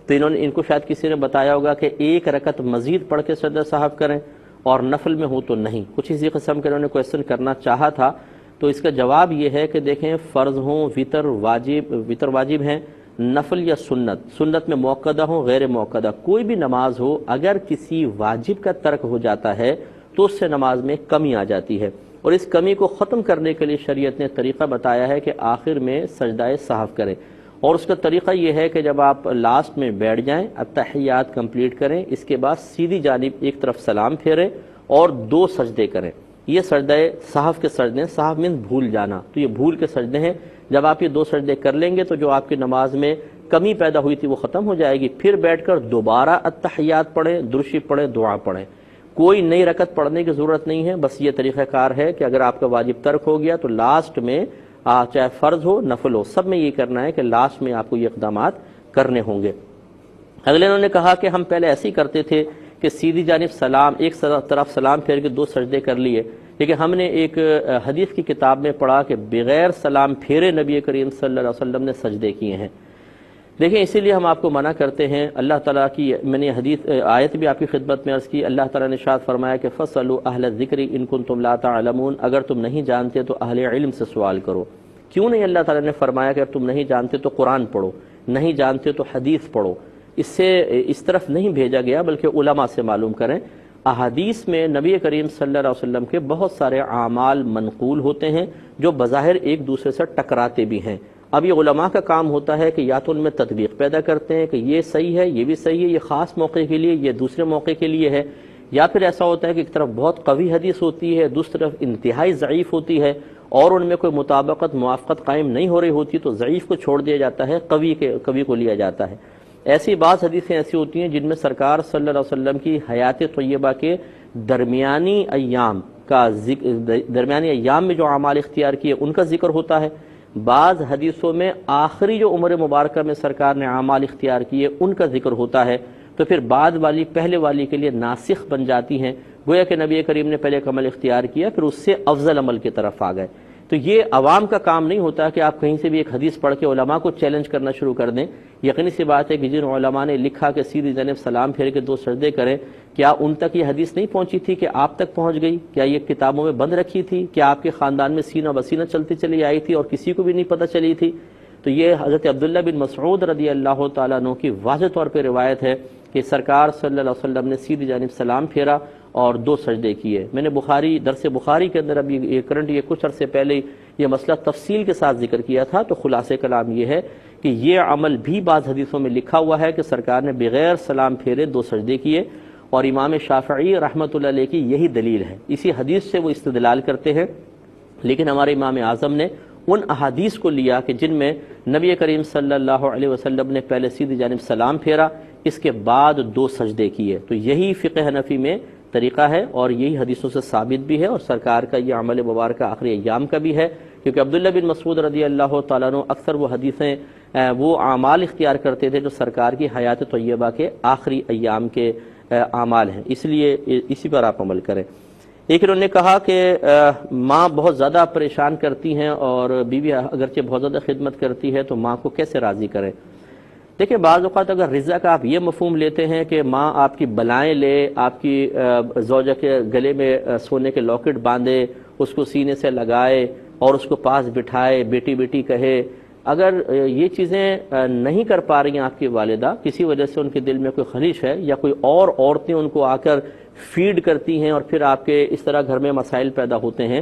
B: تو ان کو شاید کسی نے بتایا ہوگا کہ ایک رکعت مزید پڑھ کے سجدہ سہو کریں، اور نفل میں ہو تو نہیں، کچھ اسی قسم کے انہوں نے کویسچن کرنا چاہا تھا۔ تو اس کا جواب یہ ہے کہ دیکھیں فرض ہوں، وطر واجب ہیں، نفل یا سنت میں موقدہ ہوں، غیر موقدہ، کوئی بھی نماز ہو، اگر کسی واجب کا ترک ہو جاتا ہے تو اس سے نماز میں کمی آ جاتی ہے، اور اس کمی کو ختم کرنے کے لیے شریعت نے طریقہ بتایا ہے کہ آخر میں سجدہ سہو کریں، اور اس کا طریقہ یہ ہے کہ جب آپ لاسٹ میں بیٹھ جائیں، التحیات کمپلیٹ کریں، اس کے بعد سیدھی جانب ایک طرف سلام پھیریں اور 2 سجدے کریں۔ یہ سجدہ سہو کے سجدے ہیں، سہو مین بھول جانا، تو یہ بھول کے سجدے ہیں۔ جب آپ یہ 2 سجدے کر لیں گے تو جو آپ کی نماز میں کمی پیدا ہوئی تھی وہ ختم ہو جائے گی، پھر بیٹھ کر دوبارہ التحیات پڑھیں، درود شریف پڑھیں، دعا پڑھیں، کوئی نئی رکعت پڑھنے کی ضرورت نہیں ہے۔ بس یہ طریقہ کار ہے کہ اگر آپ کا واجب ترک ہو گیا تو لاسٹ میں چاہے فرض ہو نفل ہو، سب میں یہ کرنا ہے کہ لاسٹ میں آپ کو یہ اقدامات کرنے ہوں گے۔ اگلے انہوں نے کہا کہ ہم پہلے ایسے ہی کرتے تھے کہ سیدھی جانب سلام، ایک طرف سلام پھیر کے 2 سجدے کر لیے، لیکن ہم نے ایک حدیث کی کتاب میں پڑھا کہ بغیر سلام پھیرے نبی کریم صلی اللہ علیہ وسلم نے سجدے کیے ہیں۔ دیکھیں اسی لیے ہم آپ کو منع کرتے ہیں، اللہ تعالیٰ کی میں نے حدیث آیت بھی آپ کی خدمت میں عرض کی، اللہ تعالیٰ نے ارشاد فرمایا کہ فَاسْأَلُوا أَهْلَ الذِّكْرِ إِن كُنتُمْ لَا تَعْلَمُونَ، اگر تم نہیں جانتے تو اہل علم سے سوال کرو۔ کیوں نہیں اللہ تعالیٰ نے فرمایا کہ اگر تم نہیں جانتے تو قرآن پڑھو، نہیں جانتے تو حدیث پڑھو؟ اس سے اس طرف نہیں بھیجا گیا بلکہ علماء سے معلوم کریں۔ احادیث میں نبی کریم صلی اللہ علیہ وسلم کے بہت سارے اعمال منقول ہوتے ہیں جو بظاہر ایک دوسرے سے ٹکراتے بھی ہیں۔ اب یہ علماء کا کام ہوتا ہے کہ یا تو ان میں تطبیق پیدا کرتے ہیں کہ یہ صحیح ہے، یہ بھی صحیح ہے، یہ خاص موقع کے لیے، یہ دوسرے موقع کے لیے ہے، یا پھر ایسا ہوتا ہے کہ ایک طرف بہت قوی حدیث ہوتی ہے، دوسری طرف انتہائی ضعیف ہوتی ہے، اور ان میں کوئی مطابقت موافقت قائم نہیں ہو رہی ہوتی تو ضعیف کو چھوڑ دیا جاتا ہے، قوی کو لیا جاتا ہے۔ ایسی بعض حدیثیں ایسی ہوتی ہیں جن میں سرکار صلی اللہ علیہ وسلم کی حیات طیبہ کے درمیانی ایام میں جو اعمال اختیار کیے ان کا ذکر ہوتا ہے، بعض حدیثوں میں آخری جو عمر مبارکہ میں سرکار نے اعمال اختیار کیے ان کا ذکر ہوتا ہے، تو پھر بعد والی پہلے والی کے لیے ناسخ بن جاتی ہیں، گویا کہ نبی کریم نے پہلے ایک عمل اختیار کیا پھر اس سے افضل عمل کی طرف آ گئے۔ تو یہ عوام کا کام نہیں ہوتا کہ آپ کہیں سے بھی ایک حدیث پڑھ کے علماء کو چیلنج کرنا شروع کر دیں۔ یقینی سی بات ہے کہ جن علماء نے لکھا کہ سیدھی جانب سلام پھیر کے 2 سجدے کریں، کیا ان تک یہ حدیث نہیں پہنچی تھی کہ آپ تک پہنچ گئی؟ کیا یہ کتابوں میں بند رکھی تھی؟ کیا آپ کے خاندان میں سینہ بسینہ چلتی چلی آئی تھی اور کسی کو بھی نہیں پتہ چلی تھی؟ تو یہ حضرت عبداللہ بن مسعود رضی اللہ تعالیٰ عنہ کی واضح طور پہ روایت ہے کہ سرکار صلی اللہ علیہ وسلم نے سیدھی جانب سلام پھیرا اور 2 سجدے کیے۔ میں نے درس بخاری کے اندر ابھی یہ کچھ عرصے پہلے یہ مسئلہ تفصیل کے ساتھ ذکر کیا تھا، تو خلاصہ کلام یہ ہے کہ یہ عمل بھی بعض حدیثوں میں لکھا ہوا ہے کہ سرکار نے بغیر سلام پھیرے 2 سجدے کیے، اور امام شافعی رحمۃ اللہ علیہ کی یہی دلیل ہے، اسی حدیث سے وہ استدلال کرتے ہیں۔ لیکن ہمارے امام اعظم نے ان احادیث کو لیا کہ جن میں نبی کریم صلی اللہ علیہ وسلم نے پہلے سیدھی جانب سلام پھیرا، اس کے بعد 2 سجدے کیے، تو یہی فقہ حنفی میں طریقہ ہے اور یہی حدیثوں سے ثابت بھی ہے، اور سرکار کا یہ عمل مبارکہ آخری ایام کا بھی ہے، کیونکہ عبداللہ بن مسعود رضی اللہ تعالیٰ عنہ اکثر وہ حدیثیں وہ اعمال اختیار کرتے تھے جو سرکار کی حیات طیبہ کے آخری ایام کے اعمال ہیں، اس لیے اسی پر آپ عمل کریں۔ ایک انہوں نے کہا کہ ماں بہت زیادہ پریشان کرتی ہیں اور بیوی اگرچہ بہت زیادہ خدمت کرتی ہے، تو ماں کو کیسے راضی کریں؟ دیکھیں، بعض اوقات اگر رضا کا آپ یہ مفہوم لیتے ہیں کہ ماں آپ کی بلائیں لے، آپ کی زوجہ کے گلے میں سونے کے لاکٹ باندھے، اس کو سینے سے لگائے اور اس کو پاس بٹھائے، بیٹی بیٹی کہے، اگر یہ چیزیں نہیں کر پا رہی ہیں آپ کی والدہ، کسی وجہ سے ان کے دل میں کوئی خلیش ہے یا کوئی اور عورتیں ان کو آ کر فیڈ کرتی ہیں اور پھر آپ کے اس طرح گھر میں مسائل پیدا ہوتے ہیں،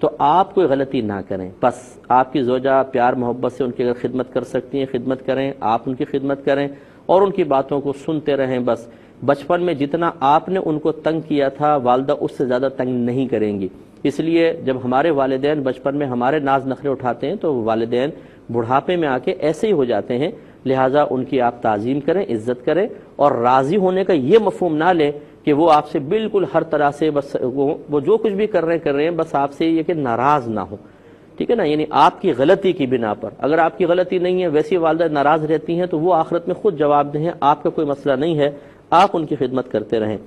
B: تو آپ کوئی غلطی نہ کریں، بس آپ کی زوجہ پیار محبت سے ان کی اگر خدمت کر سکتی ہیں خدمت کریں، آپ ان کی خدمت کریں اور ان کی باتوں کو سنتے رہیں۔ بس بچپن میں جتنا آپ نے ان کو تنگ کیا تھا، والدہ اس سے زیادہ تنگ نہیں کریں گی، اس لیے جب ہمارے والدین بچپن میں ہمارے ناز نخرے اٹھاتے ہیں تو والدین بڑھاپے میں آ کے ایسے ہی ہو جاتے ہیں، لہٰذا ان کی آپ تعظیم کریں، عزت کریں، اور راضی ہونے کا یہ مفہوم نہ لیں کہ وہ آپ سے بالکل ہر طرح سے بس وہ جو کچھ بھی کر رہے ہیں بس آپ سے یہ کہ ناراض نہ ہو، ٹھیک ہے نا، یعنی آپ کی غلطی کی بنا پر، اگر آپ کی غلطی نہیں ہے ویسی والدہ ناراض رہتی ہیں تو وہ آخرت میں خود جواب دہ ہیں، آپ کا کوئی مسئلہ نہیں ہے، آپ ان کی خدمت کرتے رہیں۔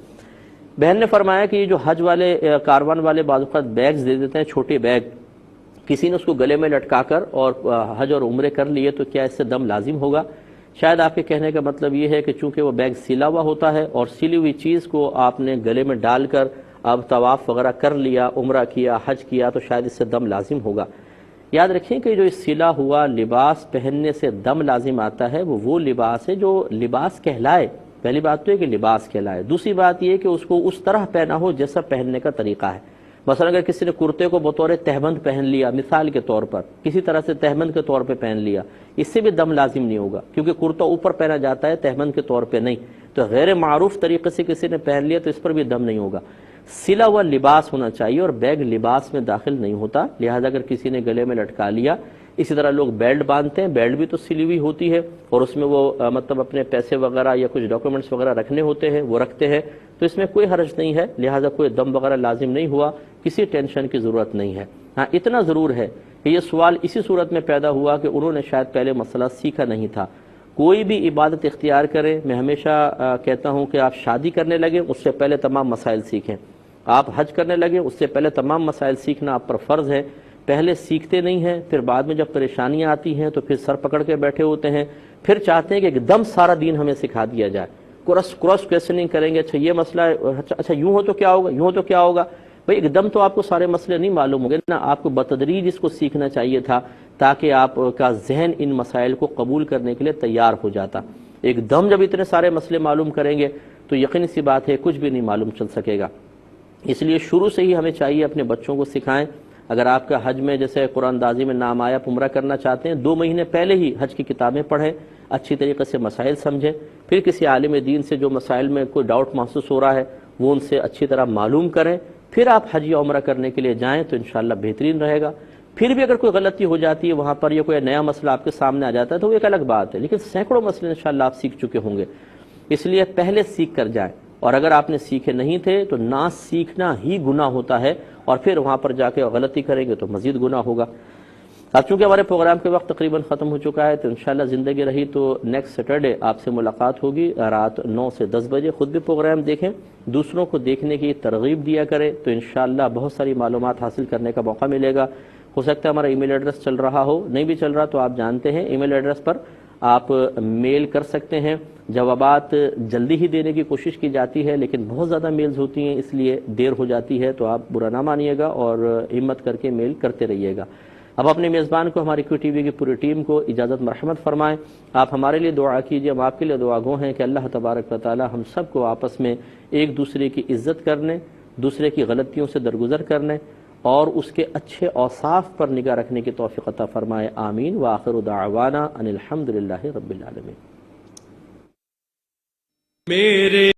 B: بہن نے فرمایا کہ یہ جو حج والے کاروان والے بعض اوقات بیگز دے دیتے ہیں، چھوٹے بیگ، کسی نے اس کو گلے میں لٹکا کر اور حج اور عمرے کر لیے تو کیا اس سے دم لازم ہوگا؟ شاید آپ کے کہنے کا مطلب یہ ہے کہ چونکہ وہ بیگ سلا ہوا ہوتا ہے اور سلی ہوئی چیز کو آپ نے گلے میں ڈال کر اب طواف وغیرہ کر لیا، عمرہ کیا، حج کیا، تو شاید اس سے دم لازم ہوگا۔ یاد رکھیں کہ جو اس سلا ہوا لباس پہننے سے دم لازم آتا ہے وہ لباس ہے جو لباس کہلائے۔ پہلی بات تو ہے کہ لباس کہلائے، دوسری بات یہ کہ اس کو اس طرح پہنا ہو جیسا پہننے کا طریقہ ہے۔ مثلا اگر کسی نے کرتے کو بطور تہبند پہن لیا، مثال کے طور پر کسی طرح سے تہبند کے طور پہ پہن لیا، اس سے بھی دم لازم نہیں ہوگا، کیونکہ کرتا اوپر پہنا جاتا ہے، تہبند کے طور پہ نہیں، تو غیر معروف طریقے سے کسی نے پہن لیا تو اس پر بھی دم نہیں ہوگا۔ سلا ہوا لباس ہونا چاہیے اور بیگ لباس میں داخل نہیں ہوتا، لہذا اگر کسی نے گلے میں لٹکا لیا، اسی طرح لوگ بیلٹ باندھتے ہیں، بیلٹ بھی تو سلی ہوئی ہوتی ہے اور اس میں وہ مطلب اپنے پیسے وغیرہ یا کچھ ڈاکومنٹس وغیرہ رکھنے ہوتے ہیں، وہ رکھتے ہیں، تو اس میں کوئی حرج نہیں ہے، لہذا کوئی دم وغیرہ لازم نہیں ہوا، کسی ٹینشن کی ضرورت نہیں ہے۔ ہاں اتنا ضرور ہے کہ یہ سوال اسی صورت میں پیدا ہوا کہ انہوں نے شاید پہلے مسئلہ سیکھا نہیں تھا۔ کوئی بھی عبادت اختیار کریں، میں ہمیشہ کہتا ہوں کہ آپ شادی کرنے لگیں اس سے پہلے تمام مسائل سیکھیں، آپ حج کرنے لگیں اس سے پہلے تمام مسائل سیکھنا آپ پر فرض ہے۔ پہلے سیکھتے نہیں ہیں، پھر بعد میں جب پریشانیاں آتی ہیں تو پھر سر پکڑ کے بیٹھے ہوتے ہیں، پھر چاہتے ہیں کہ ایک دم سارا دین ہمیں سکھا دیا جائے، کراس کویسچننگ کریں گے، اچھا یہ مسئلہ ہے، اچھا یوں ہو تو کیا ہوگا، یوں ہو تو کیا ہوگا۔ بھئی ایک دم تو آپ کو سارے مسئلے نہیں معلوم ہوں گے نا، آپ کو بتدریج اس کو سیکھنا چاہیے تھا تاکہ آپ کا ذہن ان مسائل کو قبول کرنے کے لیے تیار ہو جاتا۔ ایک دم جب اتنے سارے مسئلے معلوم کریں گے تو یقینی سی بات ہے کچھ بھی نہیں معلوم چل سکے گا۔ اس لیے شروع سے ہی ہمیں چاہیے اپنے بچوں کو سکھائیں۔ اگر آپ کا حج میں جیسے قرآن اندازی میں نام آیا، عمرہ کرنا چاہتے ہیں، 2 مہینے پہلے ہی حج کی کتابیں پڑھیں، اچھی طریقے سے مسائل سمجھیں، پھر کسی عالم دین سے جو مسائل میں کوئی ڈاؤٹ محسوس ہو رہا ہے وہ ان سے اچھی طرح معلوم کریں، پھر آپ حج یا عمرہ کرنے کے لیے جائیں تو انشاءاللہ بہترین رہے گا۔ پھر بھی اگر کوئی غلطی ہو جاتی ہے وہاں پر یا کوئی نیا مسئلہ آپ کے سامنے آ جاتا ہے تو وہ ایک الگ بات ہے، لیکن سینکڑوں مسئلے انشاءاللہ آپ سیکھ چکے ہوں گے، اس لیے پہلے سیکھ کر جائیں، اور اگر آپ نے سیکھے نہیں تھے تو نہ سیکھنا ہی گناہ ہوتا ہے، اور پھر وہاں پر جا کے غلطی کریں گے تو مزید گناہ ہوگا۔ اب چونکہ ہمارے پروگرام کے وقت تقریباً ختم ہو چکا ہے، تو انشاءاللہ زندگی رہی تو نیکسٹ سیٹرڈے آپ سے ملاقات ہوگی رات 9 سے 10 بجے۔ خود بھی پروگرام دیکھیں، دوسروں کو دیکھنے کی ترغیب دیا کریں، تو انشاءاللہ بہت ساری معلومات حاصل کرنے کا موقع ملے گا۔ ہو سکتا ہے ہمارا ای میل ایڈریس چل رہا ہو، نہیں بھی چل رہا تو آپ جانتے ہیں ای میل ایڈریس پر آپ میل کر سکتے ہیں۔ جوابات جلدی ہی دینے کی کوشش کی جاتی ہے، لیکن بہت زیادہ میلز ہوتی ہیں، اس لیے دیر ہو جاتی ہے، تو آپ برا نہ مانیے گا اور ہمت کر کے میل کرتے رہیے گا۔ اب اپنے میزبان کو، ہماری کیو ٹی وی کی پوری ٹیم کو اجازت مرحمت فرمائیں۔ آپ ہمارے لیے دعا کیجیے، ہم آپ کے لیے دعا گو ہیں کہ اللہ تبارک و تعالی ہم سب کو آپس میں ایک دوسرے کی عزت کرنے، دوسرے کی غلطیوں سے درگزر کرنے اور اس کے اچھے اوصاف پر نگاہ رکھنے کی توفیق عطا فرمائے، آمین۔ وآخر دعوانا ان الحمد للہ رب العالمین۔
A: میرے